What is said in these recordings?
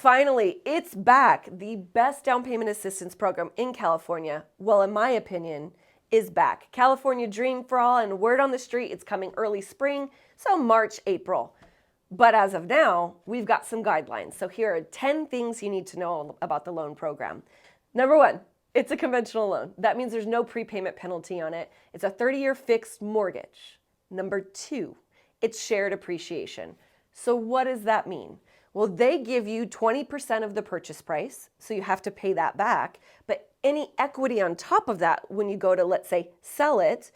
Finally, it's back. The best down payment assistance program in California, well, in my opinion, is back. California Dream for All, and word on the street, it's coming early spring, so March, April. But as of now, we've got some guidelines. So here are 10 things you need to know about the loan program. Number one, it's a conventional loan. That means there's no prepayment penalty on it. It's a 30-year fixed mortgage. Number two, it's shared appreciation. So what does that mean? Well, they give you 20% of the purchase price, so you have to pay that back. But any equity on top of that, when you go to, let's say, sell it,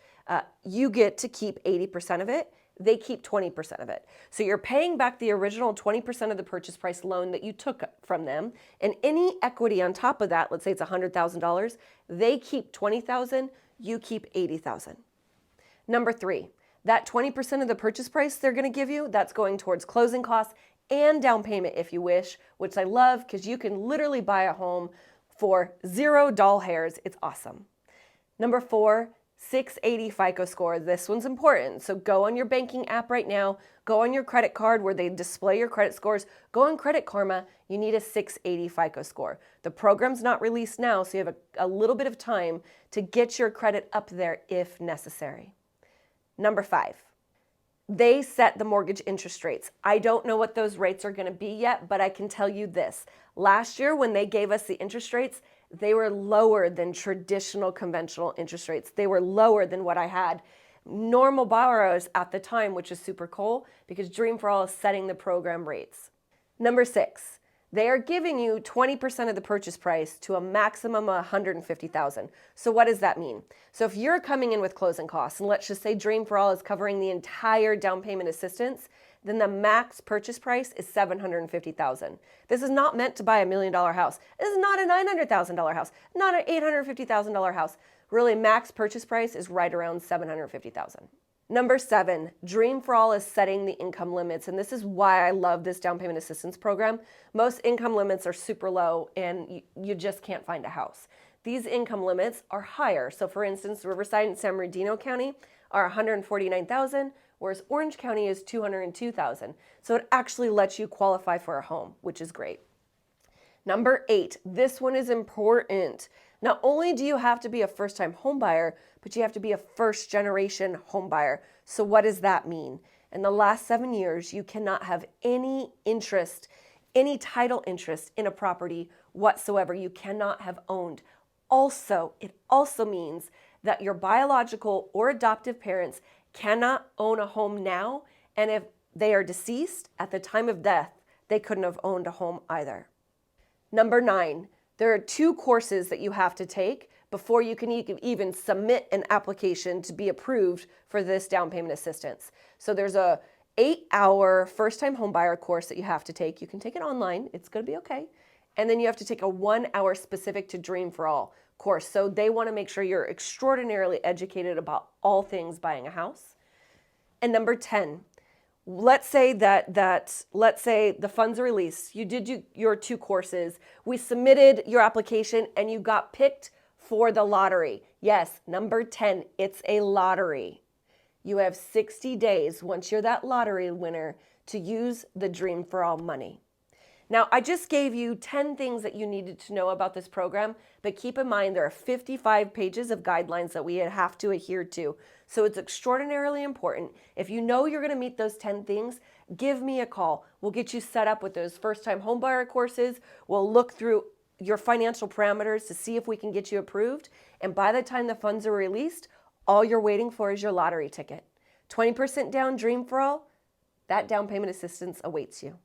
you get to keep 80% of it. They keep 20% of it. So you're paying back the original 20% of the purchase price loan that you took from them. And any equity on top of that, let's say it's $100,000, they keep $20,000, you keep $80,000. Number three, that 20% of the purchase price they're going to give you, that's going towards closing costs and down payment if you wish, which I love because you can literally buy a home for zero doll hairs. It's awesome. Number four, 680 FICO score. This one's important. So go on your banking app right now, go on your credit card where they display your credit scores, go on Credit Karma, you need a 680 FICO score. The program's not released now, so you have a little bit of time to get your credit up there if necessary. Number five, they set the mortgage interest rates. I don't know what those rates are going to be yet, but I can tell you this. Last year, when they gave us the interest rates, they were lower than traditional conventional interest rates. They were lower than what I had normal borrowers at the time, which is super cool because Dream for All is setting the program rates. Number six, they are giving you 20% of the purchase price to a maximum of $150,000. So what does that mean? So if you're coming in with closing costs, and let's just say Dream for All is covering the entire down payment assistance, then the max purchase price is $750,000. This is not meant to buy $1 million house. This is not a $900,000 house, not an $850,000 house. Really, max purchase price is right around $750,000. Number seven, Dream for All is setting the income limits, and this is why I love this down payment assistance program. Most income limits are super low, and you just can't find a house. These income limits are higher. So for instance, Riverside and San Bernardino County are $149,000, whereas Orange County is $202,000. So it actually lets you qualify for a home, which is great. Number eight, this one is important. Not only do you have to be a first-time home buyer, but you have to be a first-generation home buyer. So what does that mean? In the last 7 years, you cannot have any interest, any title interest in a property whatsoever. You cannot have owned. Also, it also means that your biological or adoptive parents cannot own a home now, and if they are deceased at the time of death, they couldn't have owned a home either. Number nine, there are 2 courses that you have to take before you can even submit an application to be approved for this down payment assistance. So there's a 8-hour first-time homebuyer course that you have to take. You can take it online. It's going to be okay. And then you have to take a 1-hour specific to Dream for All course. So they want to make sure you're extraordinarily educated about all things buying a house. And number 10, let's say the funds are released. You did your 2 courses. We submitted your application and you got picked for the lottery. Yes, number 10, it's a lottery. You have 60 days once you're that lottery winner to use the Dream for All money. Now, I just gave you 10 things that you needed to know about this program, but keep in mind there are 55 pages of guidelines that we have to adhere to. So it's extraordinarily important. If you know you're going to meet those 10 things, give me a call. We'll get you set up with those first-time homebuyer courses. We'll look through your financial parameters to see if we can get you approved. And by the time the funds are released, all you're waiting for is your lottery ticket. 20% down Dream for All, that down payment assistance awaits you.